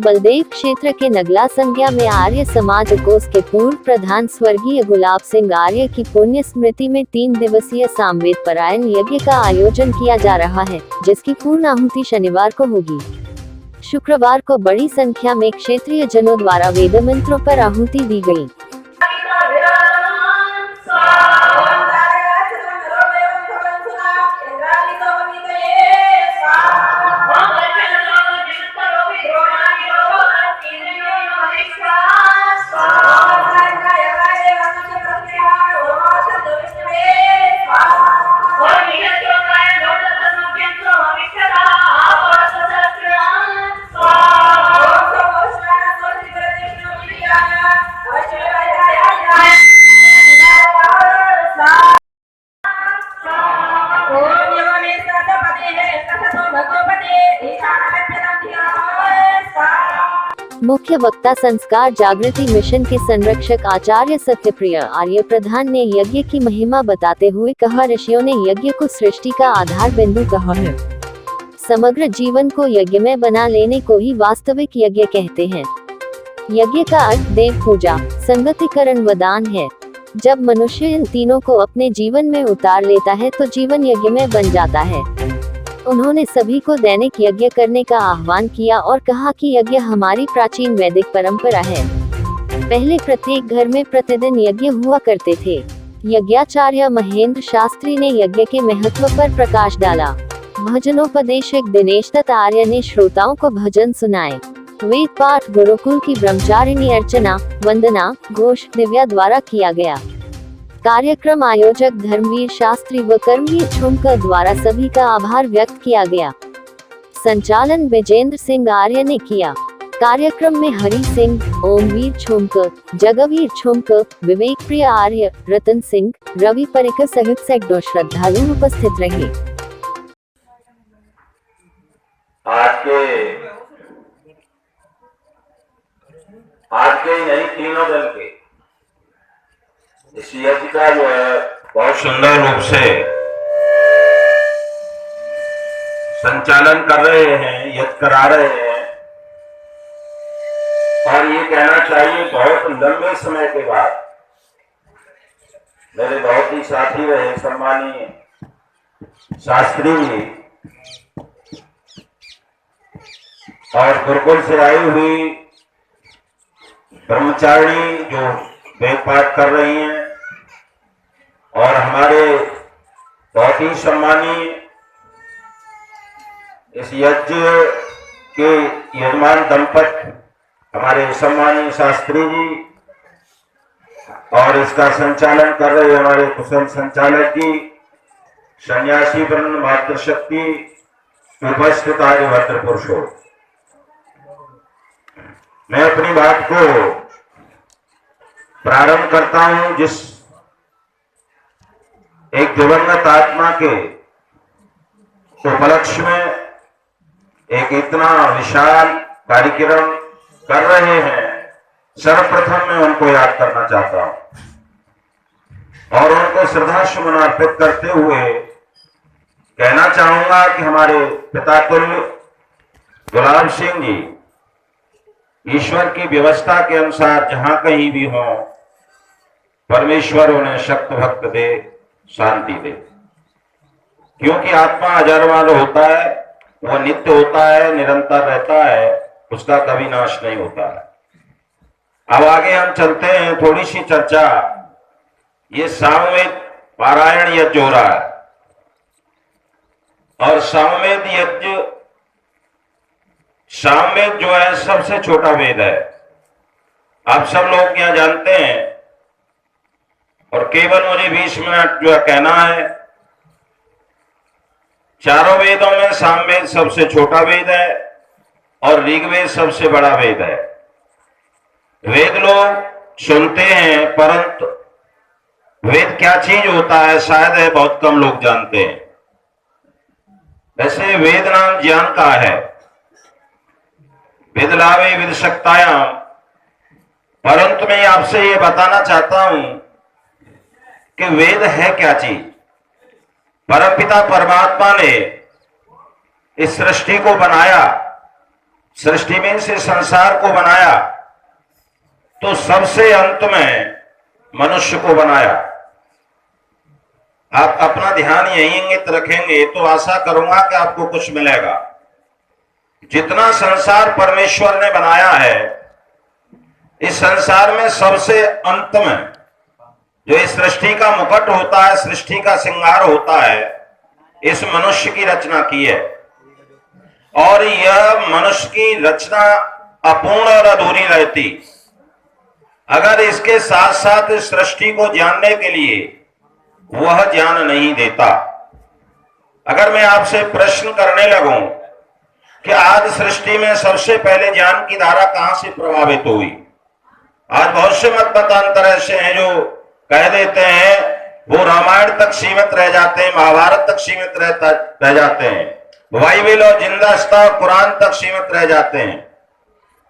बलदेव क्षेत्र के नगला संज्ञा में आर्य समाज कोष के पूर्व प्रधान स्वर्गीय गुलाब सिंह आर्य की पुण्य स्मृति में 3 दिवसीय सामवेद पारायण यज्ञ का आयोजन किया जा रहा है, जिसकी पूर्ण आहुति शनिवार को होगी। शुक्रवार को बड़ी संख्या में क्षेत्रीय जनों द्वारा वेद मंत्रों पर आहुति दी गई। मुख्य वक्ता संस्कार जागृति मिशन के संरक्षक आचार्य सत्यप्रिय आर्य प्रधान ने यज्ञ की महिमा बताते हुए कहा, ऋषियों ने यज्ञ को सृष्टि का आधार बिंदु कहा है। समग्र जीवन को यज्ञमय बना लेने को ही वास्तविक यज्ञ कहते हैं। यज्ञ का अर्थ देव पूजा, संगतिकरण व दान है। जब मनुष्य इन तीनों को अपने जीवन में उतार लेता है तो जीवन यज्ञमय बन जाता है। उन्होंने सभी को दैनिक यज्ञ करने का आह्वान किया और कहा कि यज्ञ हमारी प्राचीन वैदिक परंपरा है। पहले प्रत्येक घर में प्रतिदिन यज्ञ हुआ करते थे। यज्ञाचार्य महेंद्र शास्त्री ने यज्ञ के महत्व पर प्रकाश डाला। भजनोपदेशक दिनेश दत्त आर्य ने श्रोताओं को भजन सुनाए। वेद पाठ गुरुकुल की ब्रह्मचारिणी अर्चना, वंदना, घोष दिव्या द्वारा किया गया। कार्यक्रम आयोजक धर्मवीर शास्त्री व कर्मवीर छुमकर द्वारा सभी का आभार व्यक्त किया गया। संचालन विजेंद्र सिंह आर्य ने किया। कार्यक्रम में हरि सिंह, ओमवीर छुमकर, जगवीर छुमकर, विवेक प्रिय आर्य, रतन सिंह, रवि परिकर सहित सैकड़ों श्रद्धालु उपस्थित रहे। आज के नहीं, तीनों दल के इस यज्ञ का जो है बहुत सुंदर रूप से संचालन कर रहे हैं, यज्ञ करा रहे हैं। और ये कहना चाहिए बहुत लंबे समय के बाद मेरे बहुत ही साथी रहे सम्मानीय शास्त्री जी और गुरुकुल से आई हुई ब्रह्मचारिणी जो वेद पाठ कर रही हैं और हमारे बहुत ही सम्मानीय इस यज्ञ के यजमान दंपति हमारे सम्मानीय शास्त्री जी और इसका संचालन कर रहे हमारे कुशल संचालक जी, सन्यासी वर्ण मातृशक्ति, उपस्थित आर्यभद्र पुरुषों। मैं अपनी बात को प्रारंभ करता हूं जिस एक दिवंगत आत्मा के उपलक्ष्य में एक इतना विशाल कार्यक्रम कर रहे हैं। सर्वप्रथम मैं उनको याद करना चाहता हूं और उनको श्रद्धा सुमन अर्पित करते हुए कहना चाहूंगा कि हमारे पिता तुल्य गुलाब सिंह जी ईश्वर की व्यवस्था के अनुसार जहां कहीं भी हो, परमेश्वर उन्हें शक्त भक्त दे, शांति दे। क्योंकि आत्मा अजरवाल होता है, वह नित्य होता है, निरंतर रहता है, उसका कभी नाश नहीं होता है। अब आगे हम चलते हैं, थोड़ी सी चर्चा। ये सामवेद पारायण यज्ञ हो रहा है और सामवेद यज्ञ, सामवेद जो है सबसे छोटा वेद है। आप सब लोग क्या जानते हैं और केवल मुझे 20 मिनट जो है कहना है। चारों वेदों में सामवेद सबसे छोटा वेद है और ऋग्वेद सबसे बड़ा वेद है। वेद लोग सुनते हैं परंतु वेद क्या चीज होता है शायद है बहुत कम लोग जानते हैं। वैसे वेद नाम ज्ञान का है। वेद लावे विद शक्तायाम, परंतु मैं आपसे ये बताना चाहता हूं कि वेद है क्या चीज। परमपिता परमात्मा ने इस सृष्टि को बनाया सृष्टि में से संसार को बनाया तो सबसे अंत में मनुष्य को बनाया। आप अपना ध्यान यही इंगित रखेंगे तो आशा करूंगा कि आपको कुछ मिलेगा। जितना संसार परमेश्वर ने बनाया है, इस संसार में सबसे अंत में जो इस सृष्टि का मुकुट होता है, सृष्टि का श्रृंगार होता है, इस मनुष्य की रचना की है। और यह मनुष्य की रचना अपूर्ण और अधूरी रहती अगर इसके साथ साथ इस सृष्टि को जानने के लिए वह ज्ञान नहीं देता। अगर मैं आपसे प्रश्न करने लगूं कि आज सृष्टि में सबसे पहले ज्ञान की धारा कहां से प्रभावित हुई, आज बहुत से मत मतांतर ऐसे हैं जो कह देते हैं वो रामायण तक सीमित रह जाते हैं, महाभारत तक सीमित रह जाते हैं, बाइबल और जिंदा कुरान तक सीमित रह जाते हैं।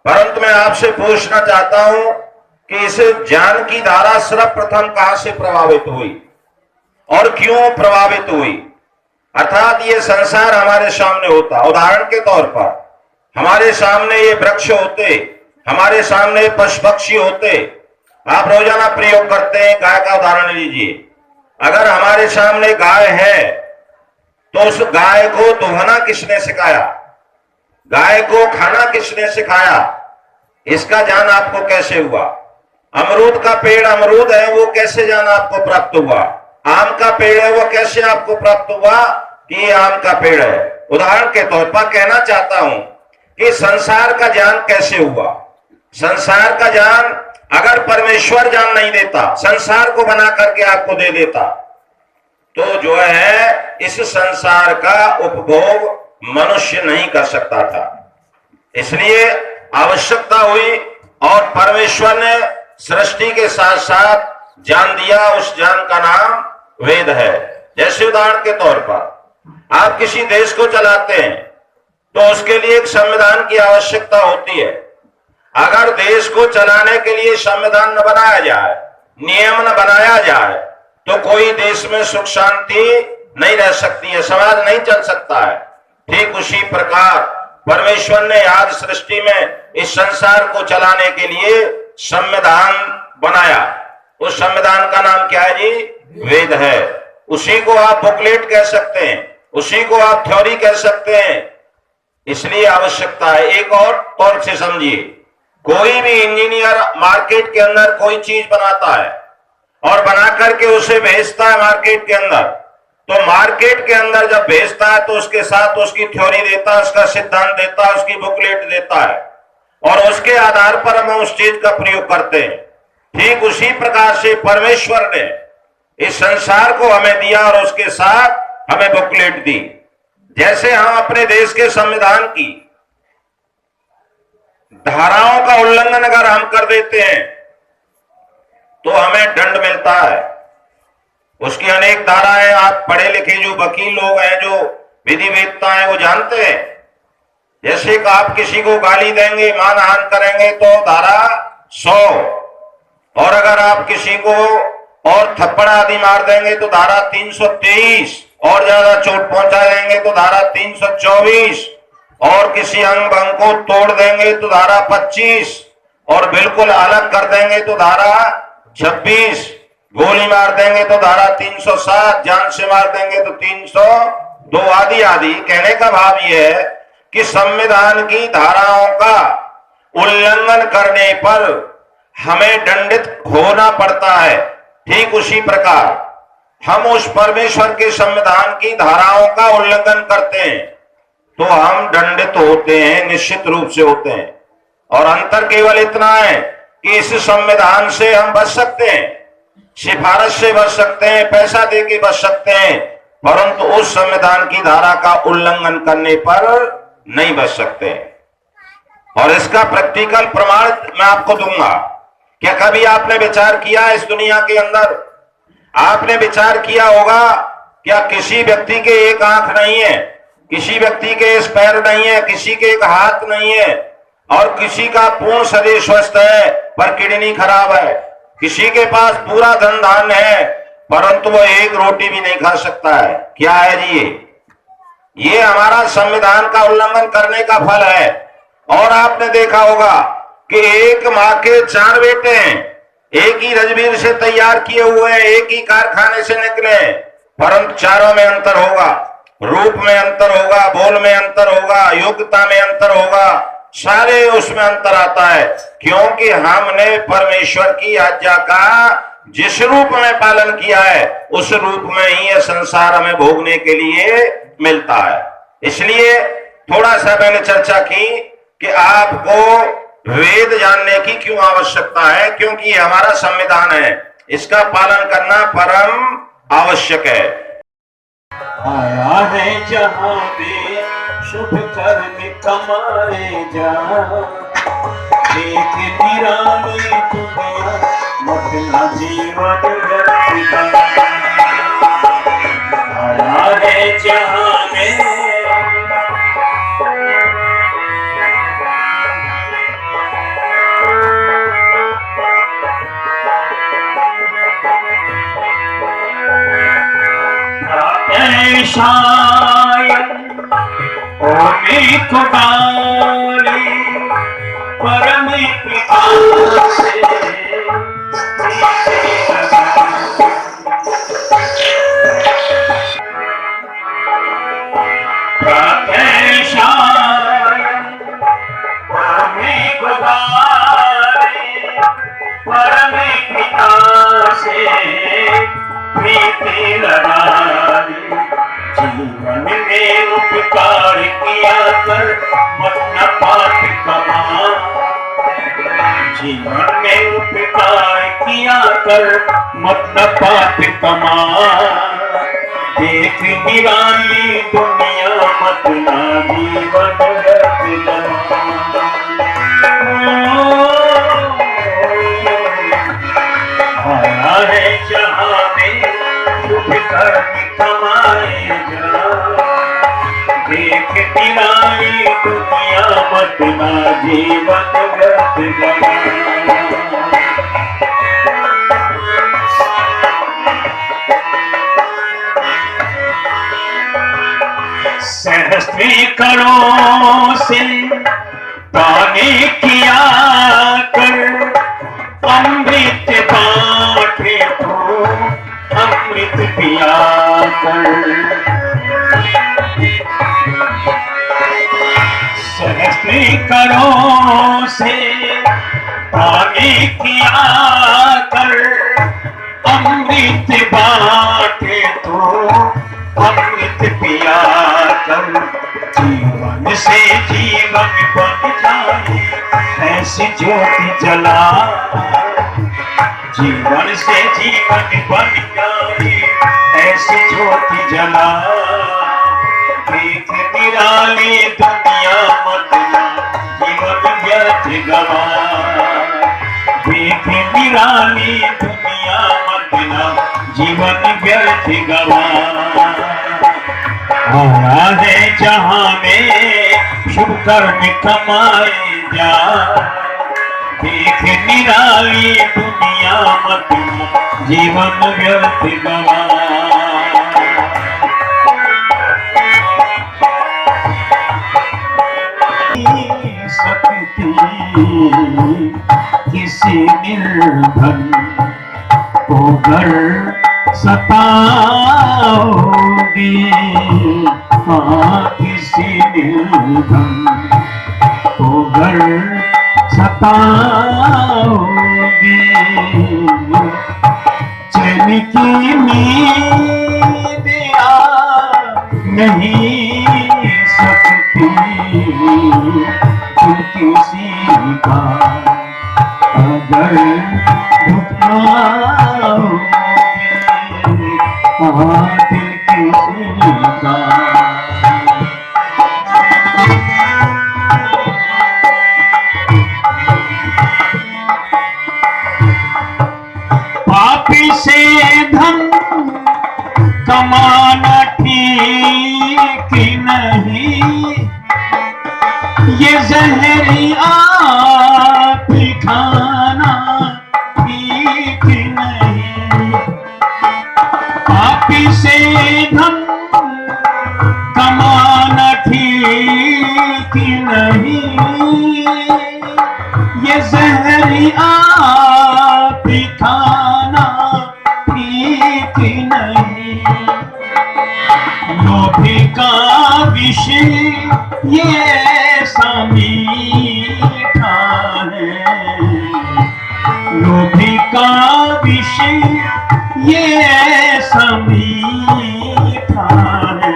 परंतु मैं आपसे पूछना चाहता हूं कि इस ज्ञान की धारा सर्वप्रथम कहां से प्रभावित हुई और क्यों प्रभावित हुई। अर्थात ये संसार हमारे सामने होता, उदाहरण के तौर पर हमारे सामने ये वृक्ष होते, हमारे सामने पशु पक्षी होते। आप रोजाना प्रयोग करते हैं, गाय का उदाहरण लीजिए। अगर हमारे सामने गाय है तो उस गाय को दुहना किसने सिखाया, गाय को खाना किसने सिखाया, इसका ज्ञान आपको कैसे हुआ। अमरूद का पेड़ अमरूद है, वो कैसे ज्ञान आपको प्राप्त हुआ। आम का पेड़ है, वो कैसे आपको प्राप्त हुआ कि ये आम का पेड़ है। उदाहरण के तौर पर कहना चाहता हूं कि संसार का ज्ञान कैसे हुआ। संसार का ज्ञान अगर परमेश्वर ज्ञान नहीं देता, संसार को बना करके आपको दे देता, तो जो है इस संसार का उपभोग मनुष्य नहीं कर सकता था। इसलिए आवश्यकता हुई और परमेश्वर ने सृष्टि के साथ साथ ज्ञान दिया। उस ज्ञान का नाम वेद है। जैसे उदाहरण के तौर पर आप किसी देश को चलाते हैं तो उसके लिए एक संविधान की आवश्यकता होती है। अगर देश को चलाने के लिए संविधान न बनाया जाए, नियम न बनाया जाए, तो कोई देश में सुख शांति नहीं रह सकती है, समाज नहीं चल सकता है। ठीक उसी प्रकार परमेश्वर ने आज सृष्टि में इस संसार को चलाने के लिए संविधान बनाया। उस संविधान का नाम क्या है जी? वेद है। उसी को आप बुकलेट कह सकते हैं, उसी को आप थ्योरी कह सकते हैं। इसलिए आवश्यकता है। एक और तौर से समझिए, कोई भी इंजीनियर मार्केट के अंदर कोई चीज बनाता है और बना करके उसे भेजता है मार्केट के अंदर, तो मार्केट के अंदर जब भेजता है तो उसके साथ उसकी थ्योरी देता है, उसका सिद्धांत देता है, उसकी बुकलेट देता है और उसके आधार पर हम उस चीज का प्रयोग करते हैं। ठीक उसी प्रकार से परमेश्वर ने इस संसार को हमें दिया और उसके साथ हमें बुकलेट दी। जैसे हम अपने देश के संविधान की धाराओं का उल्लंघन अगर हम कर देते हैं तो हमें दंड मिलता है। उसकी अनेक धाराएं आप पढ़े लिखे जो वकील लोग हैं, जो विधिवेत्ता हैं, वो जानते हैं। जैसे कि आप किसी को गाली देंगे, मानहानि करेंगे तो धारा 100, और अगर आप किसी को और थप्पड़ आदि मार देंगे तो धारा 323, और ज्यादा चोट पहुंचा देंगे तो धारा 324, और किसी अंग भंग को तोड़ देंगे तो धारा 25, और बिल्कुल अलग कर देंगे तो धारा 26, गोली मार देंगे तो धारा 307, जान से मार देंगे तो 302 आदि आदि। कहने का भाव यह है कि संविधान की धाराओं का उल्लंघन करने पर हमें दंडित होना पड़ता है। ठीक उसी प्रकार हम उस परमेश्वर के संविधान की धाराओं का उल्लंघन करते हैं तो हम दंडित होते हैं, निश्चित रूप से होते हैं। और अंतर केवल इतना है कि इस संविधान से हम बच सकते हैं, सिफारिश से बच सकते हैं, पैसा दे के बच सकते हैं, परंतु उस संविधान की धारा का उल्लंघन करने पर नहीं बच सकते हैं। और इसका प्रैक्टिकल प्रमाण मैं आपको दूंगा। क्या कभी आपने विचार किया इस दुनिया के अंदर, आपने विचार किया होगा क्या किसी व्यक्ति के एक आंख नहीं है, किसी व्यक्ति के एक पैर नहीं है, किसी के एक हाथ नहीं है, और किसी का पूर्ण शरीर स्वस्थ है पर किडनी खराब है, किसी के पास पूरा धन धान है परंतु वो एक रोटी भी नहीं खा सकता है। क्या है जी? ये हमारा संविधान का उल्लंघन करने का फल है। और आपने देखा होगा कि एक माँ के 4 बेटे हैं, एक ही रजबीर से तैयार किए हुए हैं, एक ही कारखाने से निकले, परंतु चारों में अंतर होगा, रूप में अंतर होगा, बोल में अंतर होगा, योग्यता में अंतर होगा, सारे उसमें अंतर आता है, क्योंकि हमने परमेश्वर की आज्ञा का जिस रूप में पालन किया है उस रूप में ही यह संसार हमें भोगने के लिए मिलता है। इसलिए थोड़ा सा मैंने चर्चा की कि आपको वेद जानने की क्यों आवश्यकता है, क्योंकि ये हमारा संविधान है, इसका पालन करना परम आवश्यक है। आया है जहां में शुभ कर्म कमाए जा, एक निराली दुनिया मटना जीवन व्यर्थ का। आया है जहां में शायद ओमे को डाली परम पिता से परम पिता से प्रीति लगाई, जीवन में उपकार किया कर मत न पाप कमा, जीवन में उपकार किया कर मत न पाप कमा, देख निराली दुनिया मत ना जीवन व्यर्थ गवा। आया है जहां में शुभ कर्म कमाए जा, देख निराली दुनिया मत ना जीवन व्यर्थ गवा। सहस्त्री करों से पानी किया कर, अमृत बांटे तो अमृत पिया कर। सहस्त्री करों से पानी किया कर, अमृत बांटे तो अमृत पिया कर। जीवन से जीवन बन जाए ऐसी ज्योति जला, जीवन से जीवन बन जाए ऐसी ज्योति जला, देख निराली दुनिया मत जीवन व्यर्थ गवा, देख निराली दुनिया मत जीवन व्यर्थ गवा। आया है जहां में शुभ कर्म कमाए जा, देख निराली दुनिया मत जीवन व्यर्थ गवा। शक्ति किसी निर्धन को घर सताओगी, हाँ किसी निर्धन को घर सताओगी, चैन की नींद आ नहीं सकती दिल किसी का अगर दुखाओगे, हाँ दिल किसी का। पापी से धन कमाना ठीक नहीं, ये जहरी आप खाना ठीक नहीं। पापी से धन कमाना ठीक नहीं, लोभी का विषय ये ऐसा मीठा है, लोभी का विषय ये ऐसा मीठा है,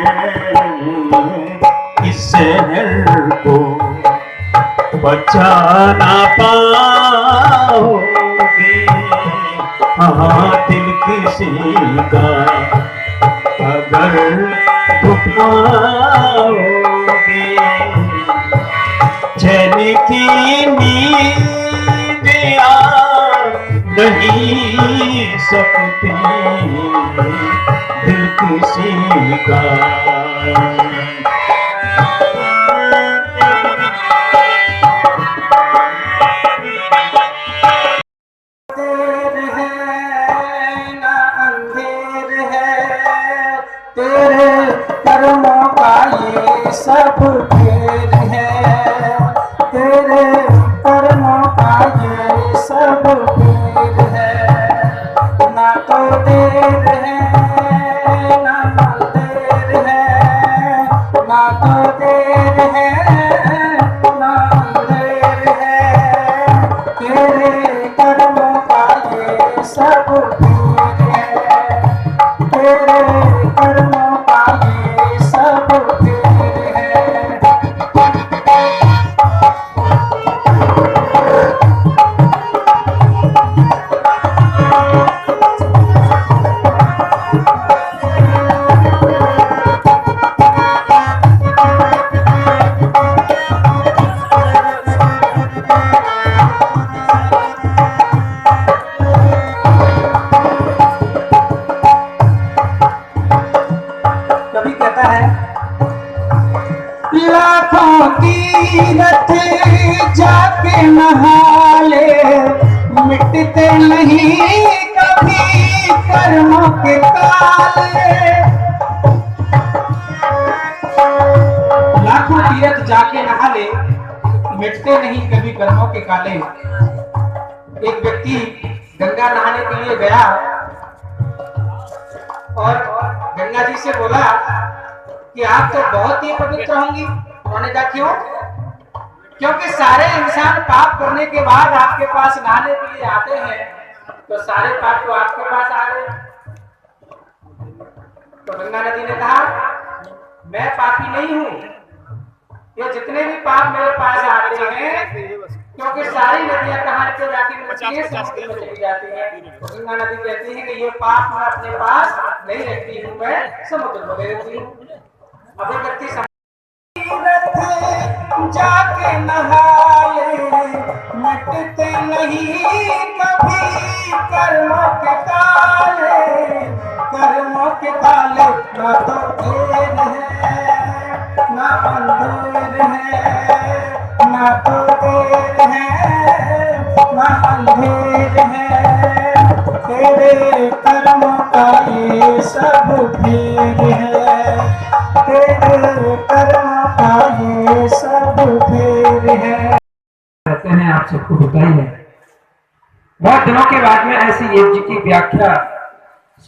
इस शहर को बचा ना पाओगे। हाँ दिल किसी का अगर दुखाओगे, चैन की नींद आ नहीं सकती दिल किसी का। तेरे कर्मों का ये सब खेल है, तेरे कर्मों का ये सब खेल है। ना तो देर है ना अंधेर है, ना तो देर है ना अंधेर है, तेरे कर्मों का ये सब खेल है, तेरे कर्मों का ये सब खेल है। कभी कहता है लाखों तीरथ जाके नहा ले, मिटते नहीं कभी कर्मों के काले। लाखों तीरथ जाके नहा ले, मिटते नहीं कभी कर्मों के काले। एक व्यक्ति गंगा नहाने के लिए गया और गंगा जी से बोला कि आप तो बहुत ही पवित्र होंगी। उन्होंने कहा क्यों? क्योंकि सारे इंसान पाप करने के बाद आपके पास नहाने के लिए आते हैं, तो सारे पाप तो आपके पास आ गए। तो गंगा नदी ने कहा मैं पापी नहीं हूँ, ये जितने भी पाप मेरे पास आते हैं, क्योंकि सारी नदियां कहाँ से जाती है, समुद्र में चली जाती है। तो गंगा नदी कहती है कि ये पाप मैं अपने पास नहीं रखती हूँ, मैं समुद्र में दे देती हूँ। अब एक व्यक्ति जाके नहाए, मिटते नहीं कभी कर्मों के काले, कर्मों के काले। ना तो देर है ना अंधेर है, ना तो देर है ना अंधेर है, तेरे कर्मों का ये सब खेल है, तेरे कर्मों का ये सब खेल है। कहते हैं आप सबको बताइए, बहुत दिनों के बाद में ऐसी यज्ञ की व्याख्या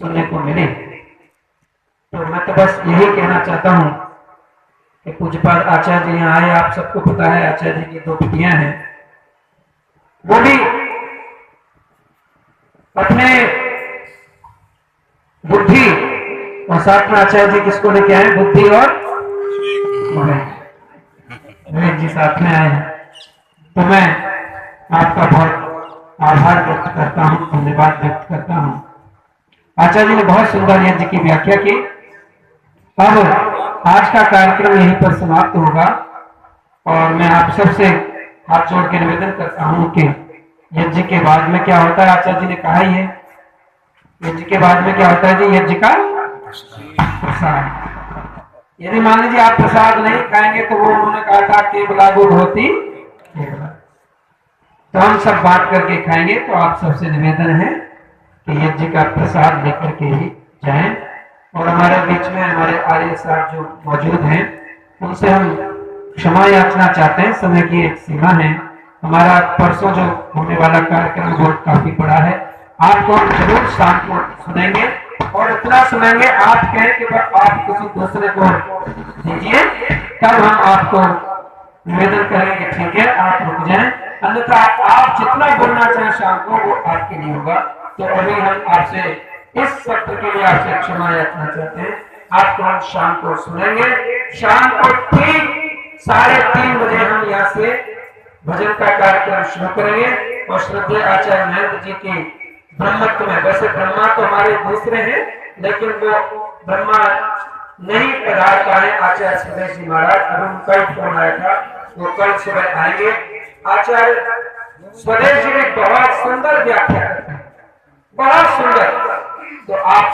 सुनने को मिली, तो मैं तो बस यही कहना चाहता हूँ कि पूज्यपाद आचार्य जी यहाँ आए। आप सबको पता है आचार्य जी की दो बेटियां हैं, वो भी अपने बुद्धि और साथ में आचार्य जी किसको लेके आए? बुद्धि और विवेक जी साथ में आए हैं। तो मैं आपका बहुत आभार व्यक्त करता हूँ, धन्यवाद व्यक्त करता हूँ। आचार्य जी ने बहुत सुंदर यज्ञ की व्याख्या की। अब आज का कार्यक्रम यहीं पर समाप्त होगा और मैं आप सबसे हाथ जोड़ के निवेदन करता हूँ कि यज्ञ के बाद में क्या होता है, आचार्य जी ने कहा ही है, यज्ञ के बाद में क्या होता है जी? यज्ञ का प्रसाद। यदि मान लीजिए आप प्रसाद नहीं खाएंगे तो वो उन्होंने कहा था केवला गुड़ होती, तो हम सब बांट करके खाएंगे। तो आप सबसे निवेदन है कि यज्ञ का प्रसाद लेकर के ही जाएं। और हमारे बीच में हमारे आर्य साहब जो मौजूद हैं, उनसे हम क्षमा याचना चाहते हैं, समय की एक सीमा है। हमारा परसों जो होने वाला कार्यक्रम बहुत काफी बड़ा है, आपको जरूर शाम को सुनेंगे। और इतना सुनेंगे आप कहें कि आप किसी दूसरे को दीजिए, तब हम आपको निवेदन करेंगे ठीक है आप रुक जाएं, अन्यथा आप जितना बोलना चाहें शाम को वो आपके लिए होगा। तो अभी हम आपसे इस सत्र के लिए आपसे क्षमा याचना चाहते हैं। आपको हम शाम को सुनेंगे, शाम को ठीक 3:30 बजे हम यहाँ से भजन का कार्यक्रम शुरू करेंगे। और श्रद्धेय आचार्य महेंद्र जी की ब्रह्मत्व में, वैसे ब्रह्मा तो हमारे दूसरे हैं लेकिन वो ब्रह्मा नहीं पधार पाए आचार्य स्वदेश जी महाराज, अभी उनका ही फोन आया था, वो कल सुबह आएंगे। आचार्य स्वदेश जी ने बहुत सुंदर व्याख्या, बहुत सुंदर, तो आप